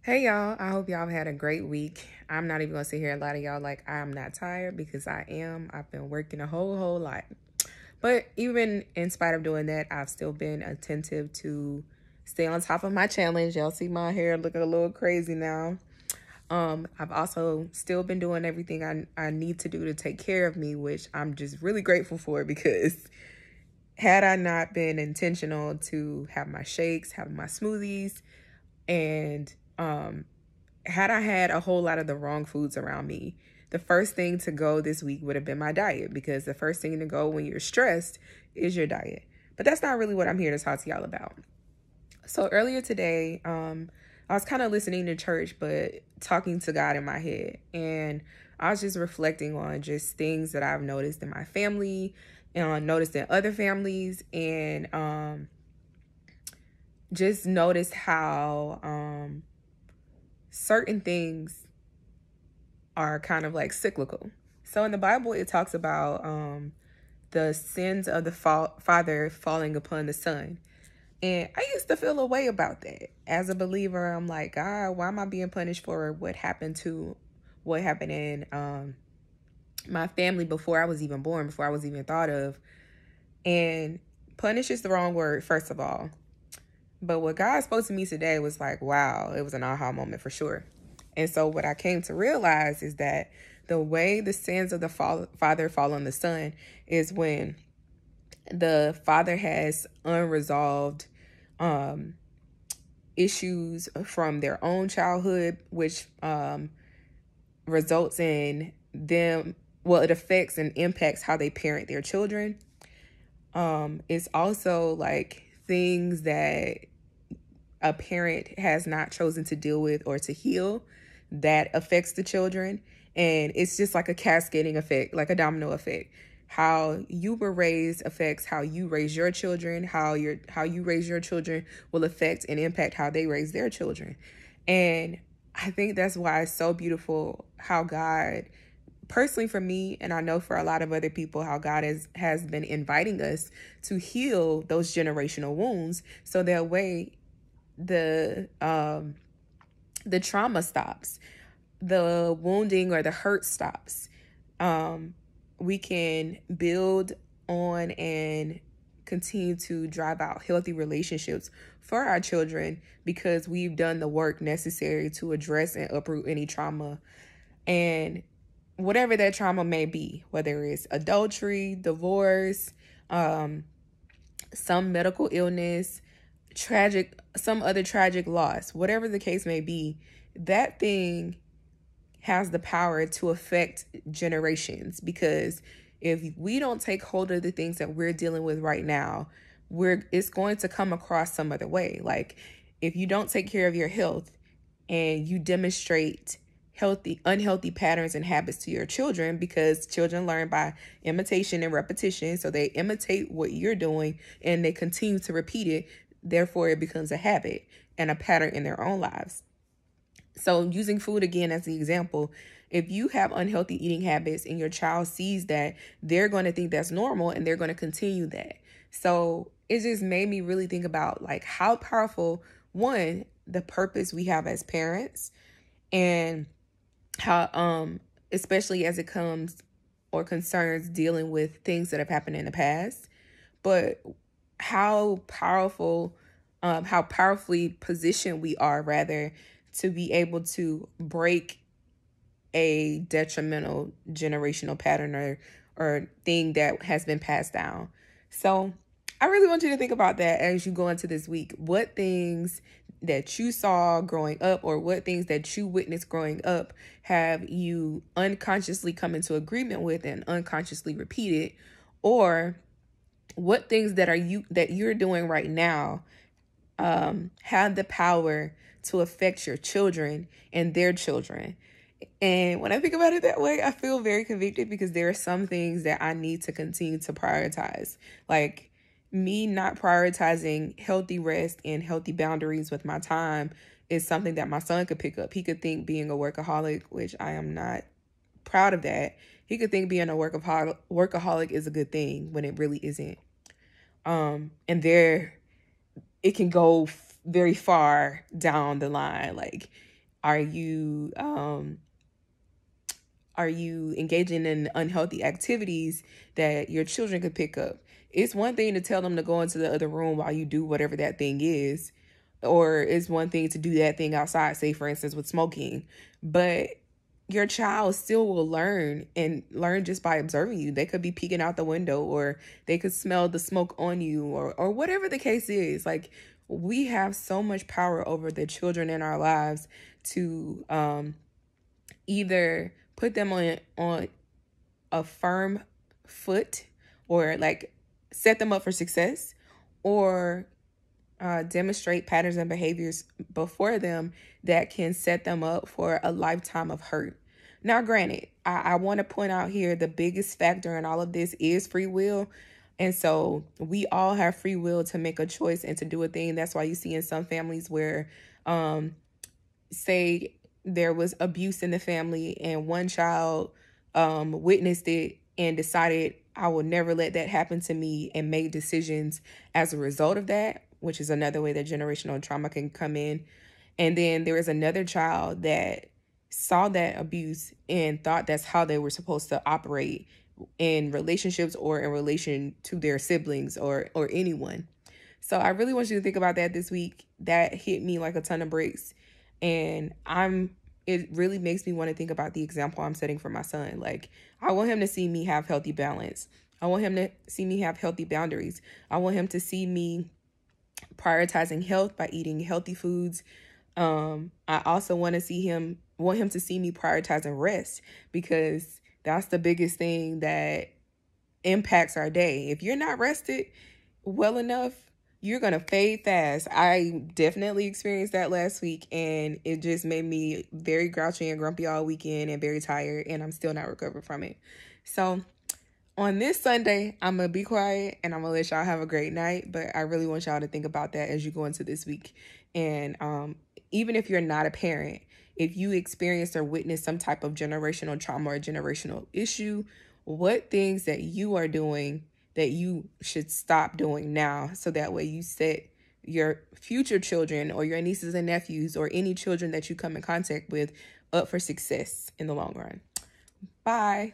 Hey y'all, I hope y'all had a great week. I'm not even gonna sit here and lie to y'all like I'm not tired because I am. I've been working a whole lot. But even in spite of doing that, I've still been attentive to stay on top of my challenge. Y'all see my hair looking a little crazy now. I've also still been doing everything I need to do to take care of me, which I'm just really grateful for because had I not been intentional to have my shakes, have my smoothies, and had I had a whole lot of the wrong foods around me, the first thing to go this week would have been my diet, because the first thing to go when you're stressed is your diet. But that's not really what I'm here to talk to y'all about. So earlier today, I was kind of listening to church, but talking to God in my head. And I was just reflecting on just things that I've noticed in my family and noticed in other families, and just noticed how certain things are kind of like cyclical. So in the Bible, it talks about the sins of the father falling upon the son. And I used to feel a way about that. As a believer, I'm like, God, why am I being punished for what happened in my family before I was even born, before I was even thought of? And punish is the wrong word, first of all. But what God spoke to me today was like, wow, it was an aha moment for sure. And so what I came to realize is that the way the sins of the father fall on the son is when the father has unresolved issues from their own childhood, which results in them, well, it affects and impacts how they parent their children. It's also like things that a parent has not chosen to deal with or to heal that affects the children. And it's just like a cascading effect, like a domino effect. How you were raised affects how you raise your children. How you raise your children will affect and impact how they raise their children. And I think that's why it's so beautiful how God, personally for me, and I know for a lot of other people, how God has been inviting us to heal those generational wounds, so that way the trauma stops, the wounding or the hurt stops. We can build on and continue to drive out healthy relationships for our children because we've done the work necessary to address and uproot any trauma. And whatever that trauma may be, whether it's adultery, divorce, some medical illness, some other tragic loss, whatever the case may be, that thing has the power to affect generations. Because if we don't take hold of the things that we're dealing with right now, it's going to come across some other way. Like if you don't take care of your health and you demonstrate unhealthy patterns and habits to your children, because children learn by imitation and repetition. So they imitate what you're doing and they continue to repeat it. Therefore, it becomes a habit and a pattern in their own lives. So using food again as the example, if you have unhealthy eating habits and your child sees that, they're going to think that's normal and they're going to continue that. So it just made me really think about like how powerful, one, the purpose we have as parents, and how especially as it comes or concerns dealing with things that have happened in the past, but how powerfully positioned we are, rather, to be able to break a detrimental generational pattern or thing that has been passed down. So I really want you to think about that as you go into this week. What things that you saw growing up or what things that you witnessed growing up have you unconsciously come into agreement with and unconsciously repeated? Or what things that you're doing right now have the power to affect your children and their children? And when I think about it that way, I feel very convicted, because there are some things that I need to continue to prioritize. Like me not prioritizing healthy rest and healthy boundaries with my time is something that my son could pick up. He could think being a workaholic, which I am not proud of that. He could think being a workaholic is a good thing when it really isn't. And it can go very far down the line. Like Are you are you engaging in unhealthy activities that your children could pick up? It's one thing to tell them to go into the other room while you do whatever that thing is, or it's one thing to do that thing outside, say for instance with smoking, but your child still will learn and learn just by observing you. They could be peeking out the window, or they could smell the smoke on you, or whatever the case is. Like, we have so much power over the children in our lives to either put them on a firm foot, or like set them up for success, or demonstrate patterns and behaviors before them that can set them up for a lifetime of hurt. Now, granted, I want to point out here the biggest factor in all of this is free will. And so we all have free will to make a choice and to do a thing. That's why you see in some families where, say, there was abuse in the family and one child witnessed it and decided, I will never let that happen to me, and made decisions as a result of that, which is another way that generational trauma can come in. And then there is another child that saw that abuse and thought that's how they were supposed to operate in relationships or in relation to their siblings or anyone. So I really want you to think about that this week. That hit me like a ton of bricks. And it really makes me want to think about the example I'm setting for my son. Like, I want him to see me have healthy balance. I want him to see me have healthy boundaries. I want him to see me prioritizing health by eating healthy foods. I also want him to see me prioritizing rest, because that's the biggest thing that impacts our day. If you're not rested well enough, you're going to fade fast. I definitely experienced that last week, and it just made me very grouchy and grumpy all weekend and very tired, and I'm still not recovered from it. So on this Sunday, I'm going to be quiet and I'm going to let y'all have a great night. But I really want y'all to think about that as you go into this week. And even if you're not a parent, if you experienced or witnessed some type of generational trauma or generational issue, what things that you are doing that you should stop doing now, so that way you set your future children or your nieces and nephews or any children that you come in contact with up for success in the long run. Bye.